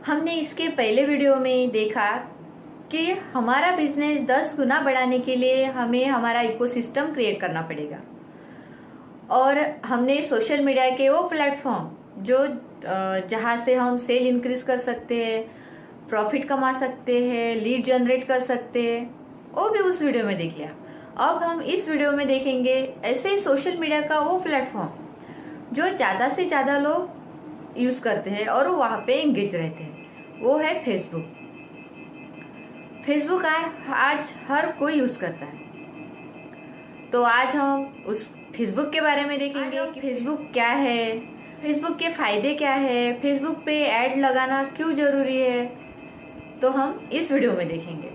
हमने इसके पहले वीडियो में देखा कि हमारा बिजनेस 10 गुना बढ़ाने के लिए हमें हमारा इकोसिस्टम क्रिएट करना पड़ेगा। और हमने सोशल मीडिया के वो प्लेटफॉर्म जो जहाँ से हम सेल इंक्रीज कर सकते हैं, प्रॉफिट कमा सकते हैं, लीड जनरेट कर सकते हैं, वो भी उस वीडियो में देख लिया। अब हम इस वीडियो में देखेंगे ऐसे ही सोशल मीडिया का वो प्लेटफॉर्म जो ज़्यादा से ज़्यादा लोग यूज़ करते हैं और वो वहाँ पे एंगेज रहते हैं, वो है फेसबुक। फेसबुक आज हर कोई यूज़ करता है। तो आज हम उस फेसबुक के बारे में देखेंगे कि फेसबुक क्या है, फेसबुक के फायदे क्या है, फेसबुक पे ऐड लगाना क्यों जरूरी है, तो हम इस वीडियो में देखेंगे।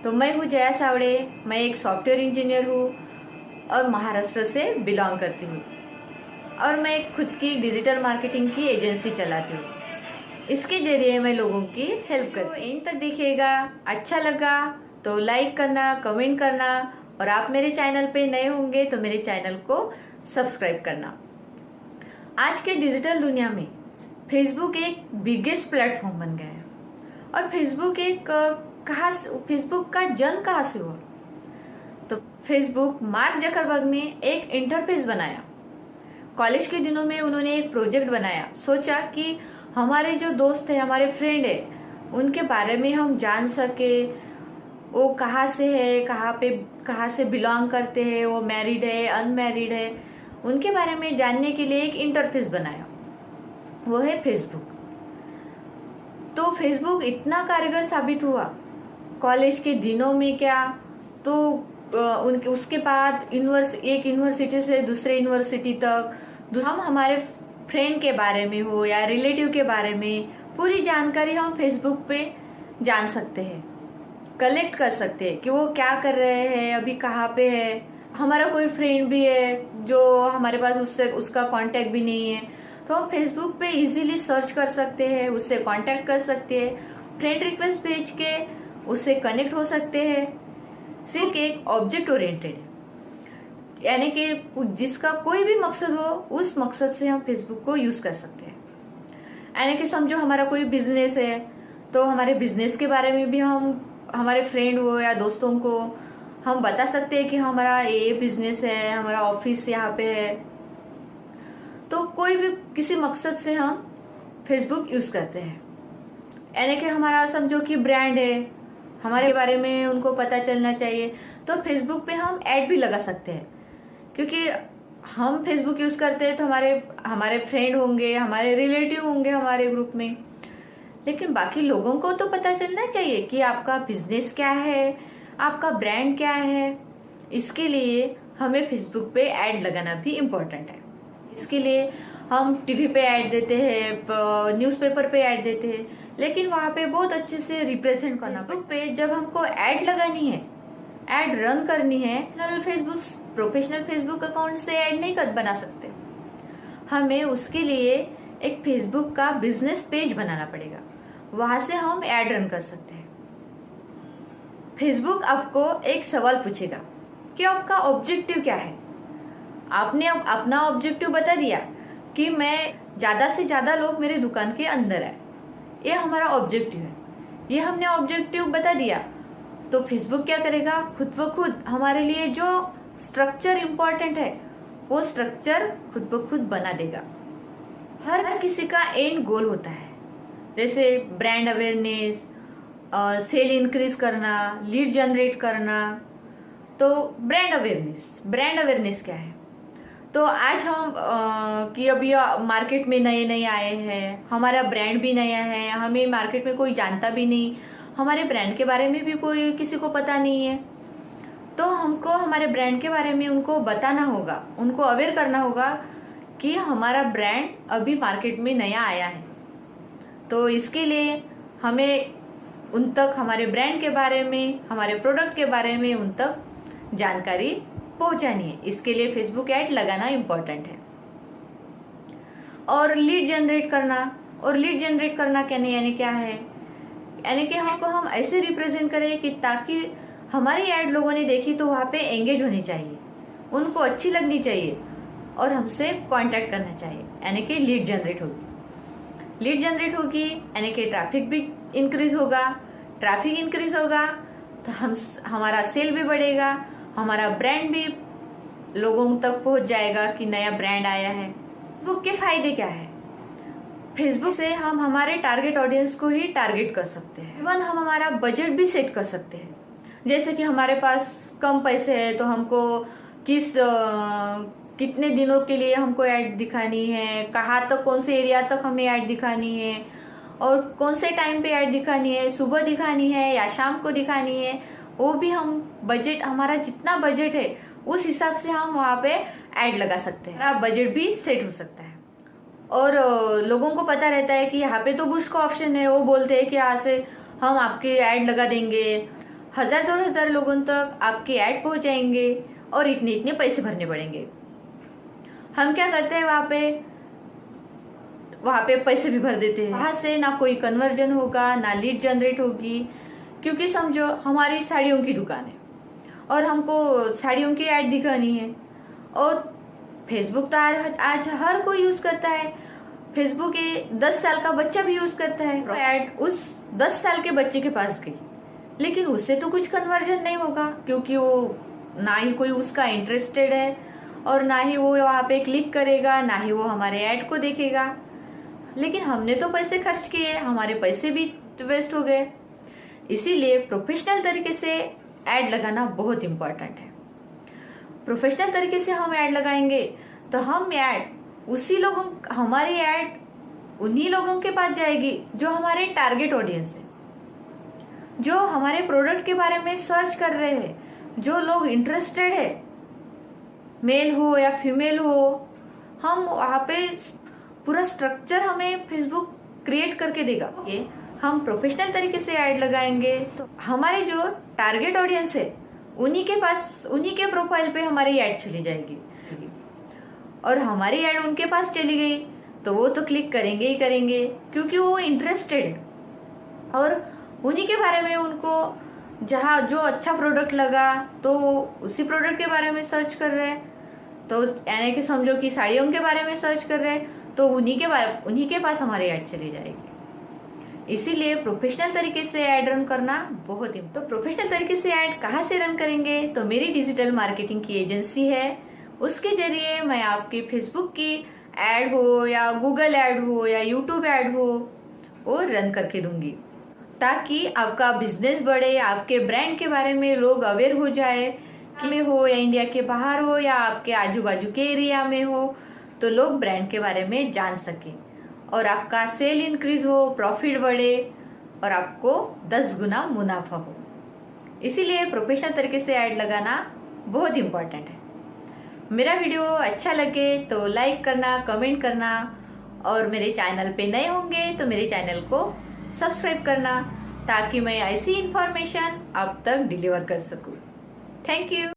तो मैं हूँ जया सावड़े, मैं एक सॉफ्टवेयर इंजीनियर हूँ और महाराष्ट्र से बिलोंग करती हूँ और मैं खुद की डिजिटल मार्केटिंग की एजेंसी चलाती हूँ। इसके जरिए मैं लोगों की हेल्प करती हूँ। एंड तक देखिएगा, अच्छा लगा तो लाइक करना, कमेंट करना और आप मेरे चैनल पे नए होंगे तो मेरे चैनल को सब्सक्राइब करना। आज के डिजिटल दुनिया में फेसबुक एक बिगेस्ट प्लेटफॉर्म बन गया है और फेसबुक का जन्म कहाँ से हुआ? तो फेसबुक मार्क जकरबर्ग ने एक इंटरफेस बनाया। कॉलेज के दिनों में उन्होंने एक प्रोजेक्ट बनाया, सोचा कि हमारे जो दोस्त है, हमारे फ्रेंड है, उनके बारे में हम जान सके, वो कहाँ से है, कहाँ से बिलोंग करते हैं, वो मैरिड है, अनमैरिड है, उनके बारे में जानने के लिए एक इंटरफेस बनाया, वो है फेसबुक। तो फेसबुक इतना कारगर साबित हुआ कॉलेज के दिनों में, क्या तो उसके बाद एक यूनिवर्सिटी से दूसरे यूनिवर्सिटी तक हम हमारे फ्रेंड के बारे में हो या रिलेटिव के बारे में पूरी जानकारी हम फेसबुक पे जान सकते हैं, कलेक्ट कर सकते हैं कि वो क्या कर रहे हैं, अभी कहाँ पे है। हमारा कोई फ्रेंड भी है जो हमारे पास उसका कांटेक्ट भी नहीं है, तो हम फेसबुक पे इजीली सर्च कर सकते हैं, उससे कांटेक्ट कर सकते हैं, फ्रेंड रिक्वेस्ट भेज के उससे कनेक्ट हो सकते हैं। सिर्फ एक ऑब्जेक्ट ओरिएंटेड, यानी कि जिसका कोई भी मकसद हो, उस मकसद से हम फेसबुक को यूज कर सकते हैं। यानी कि समझो हमारा कोई बिजनेस है, तो हमारे बिजनेस के बारे में भी हम हमारे फ्रेंड हो या दोस्तों को हम बता सकते हैं कि हमारा ये बिजनेस है, हमारा ऑफिस यहाँ पे है। तो कोई भी किसी मकसद से हम फेसबुक यूज करते हैं। यानी कि हमारा समझो कि ब्रांड है, हमारे बारे में उनको पता चलना चाहिए, तो फेसबुक पे हम ऐड भी लगा सकते हैं। क्योंकि हम फेसबुक यूज करते हैं तो हमारे फ्रेंड होंगे, हमारे रिलेटिव होंगे हमारे ग्रुप में, लेकिन बाकी लोगों को तो पता चलना चाहिए कि आपका बिजनेस क्या है, आपका ब्रांड क्या है। इसके लिए हमें फेसबुक पे ऐड लगाना भी इम्पोर्टेंट है। इसके लिए हम टीवी पे ऐड देते हैं, न्यूज़पेपर पे ऐड देते हैं, लेकिन वहाँ पे बहुत अच्छे से रिप्रेजेंट करना। फेसबुक पे जब हमको ऐड लगानी है, ऐड रन करनी है, प्रोफेशनल फेसबुक अकाउंट से ऐड नहीं बना सकते। हमें उसके लिए एक फेसबुक का बिजनेस पेज बनाना पड़ेगा, वहां से हम ऐड रन कर सकते हैं। फेसबुक आपको एक सवाल पूछेगा कि आपका ऑब्जेक्टिव क्या है। आपने अपना ऑब्जेक्टिव बता दिया कि मैं ज्यादा से ज्यादा लोग मेरे दुकान के अंदर आए, ये हमारा ऑब्जेक्टिव है। ये हमने ऑब्जेक्टिव बता दिया तो फेसबुक क्या करेगा, खुद ब खुद हमारे लिए जो स्ट्रक्चर इंपॉर्टेंट है वो स्ट्रक्चर खुद ब खुद बना देगा। हर किसी का एंड गोल होता है, जैसे ब्रांड अवेयरनेस, सेल इंक्रीज करना, लीड जनरेट करना। तो ब्रांड अवेयरनेस क्या है? तो आज हम कि अभी मार्केट में नए आए हैं, हमारा ब्रांड भी नया है, हमें मार्केट में कोई जानता भी नहीं, हमारे ब्रांड के बारे में भी कोई किसी को पता नहीं है, तो हमको हमारे ब्रांड के बारे में उनको बताना होगा, उनको अवेयर करना होगा कि हमारा ब्रांड अभी मार्केट में नया आया है। तो इसके लिए हमें उन तक हमारे ब्रांड के बारे में, हमारे प्रोडक्ट के बारे में उन तक जानकारी पहुंचानी है। इसके लिए फेसबुक ऐड लगाना इम्पोर्टेंट है। और लीड जनरेट करना यानी क्या है? यानी कि हम ऐसे रिप्रेजेंट करें कि ताकि हमारी ऐड लोगों ने देखी तो वहाँ पे एंगेज होनी चाहिए, उनको अच्छी लगनी चाहिए और हमसे कांटेक्ट करना चाहिए, यानी कि लीड जनरेट होगी। लीड जनरेट होगी यानी कि ट्रैफिक भी इंक्रीज होगा। ट्रैफिक इंक्रीज होगा तो हमारा सेल भी बढ़ेगा, हमारा ब्रांड भी लोगों तक पहुंच जाएगा कि नया ब्रांड आया है। फेसबुक के फायदे क्या है? फेसबुक से हम हमारे टारगेट ऑडियंस को ही टारगेट कर सकते हैं। इवन हम हमारा बजट भी सेट कर सकते हैं। जैसे कि हमारे पास कम पैसे है तो हमको कितने दिनों के लिए हमको ऐड दिखानी है, कहाँ तक, कौन से एरिया तक हमें ऐड दिखानी है और कौन से टाइम पे ऐड दिखानी है, सुबह दिखानी है या शाम को दिखानी है, वो भी हम बजट, हमारा जितना बजट है उस हिसाब से हम वहाँ पे ऐड लगा सकते हैं। हमारा बजट भी सेट हो सकता है और लोगों को पता रहता है कि यहाँ पे तो बुश का ऑप्शन है। वो बोलते हैं कि यहाँ से हम आपके ऐड लगा देंगे, 1000-2000 लोगों तक आपके ऐड पहुंचाएंगे और इतने इतने पैसे भरने पड़ेंगे। हम क्या करते हैं, वहाँ पे पैसे भी भर देते हैं। वहां से ना कोई कन्वर्जन होगा, ना लीड जनरेट होगी। क्योंकि समझो हमारी साड़ियों की दुकान है और हमको साड़ियों की ऐड दिखानी है और फेसबुक तो आज हर कोई यूज करता है। फेसबुक 10 साल का बच्चा भी यूज करता है। ऐड उस 10 साल के बच्चे के पास गई, लेकिन उससे तो कुछ कन्वर्जन नहीं होगा क्योंकि वो ना ही कोई उसका इंटरेस्टेड है और ना ही वो वहाँ पे क्लिक करेगा, ना ही वो हमारे ऐड को देखेगा। लेकिन हमने तो पैसे खर्च किए, हमारे पैसे भी वेस्ट हो गए। इसीलिए प्रोफेशनल तरीके से ऐड लगाना बहुत इंपॉर्टेंट है। प्रोफेशनल तरीके से हम ऐड लगाएंगे तो हम हमारी ऐड उन्हीं लोगों के पास जाएगी जो हमारे टारगेट ऑडियंस है, जो हमारे प्रोडक्ट के बारे में सर्च कर रहे हैं, जो लोग इंटरेस्टेड है, मेल हो या फीमेल हो। हम वहाँ पे पूरा स्ट्रक्चर हमें फेसबुक क्रिएट करके देगा। ये हम प्रोफेशनल तरीके से ऐड लगाएंगे तो हमारे जो टारगेट ऑडियंस है उन्हीं के प्रोफाइल पे हमारी ऐड चली जाएगी और हमारी ऐड उनके पास चली गई तो वो तो क्लिक करेंगे ही करेंगे क्योंकि वो इंटरेस्टेड है और उन्हीं के बारे में उनको जहाँ जो अच्छा प्रोडक्ट लगा तो उसी प्रोडक्ट के बारे में सर्च कर रहे हैं। तो यानी कि समझो कि साड़ियों के बारे में सर्च कर रहे हैं तो उन्हीं के पास हमारी ऐड चली जाएगी। इसीलिए प्रोफेशनल तरीके से ऐड रन करना बहुत ही। तो प्रोफेशनल तरीके से ऐड कहाँ से रन करेंगे? तो मेरी डिजिटल मार्केटिंग की एजेंसी है, उसके जरिए मैं आपकी फेसबुक की ऐड हो या गूगल ऐड हो या यूट्यूब ऐड हो वो रन करके दूंगी ताकि आपका बिजनेस बढ़े, आपके ब्रांड के बारे में लोग अवेयर हो जाए कि में हो या इंडिया के बाहर हो या आपके आजू बाजू के एरिया में हो, तो लोग ब्रांड के बारे में जान सके और आपका सेल इंक्रीज हो, प्रॉफिट बढ़े और आपको 10 गुना मुनाफा हो। इसीलिए प्रोफेशनल तरीके से ऐड लगाना बहुत इंपॉर्टेंट है। मेरा वीडियो अच्छा लगे तो लाइक करना, कमेंट करना और मेरे चैनल पे नए होंगे तो मेरे चैनल को सब्सक्राइब करना ताकि मैं ऐसी इंफॉर्मेशन आप तक डिलीवर कर सकूं। Thank you.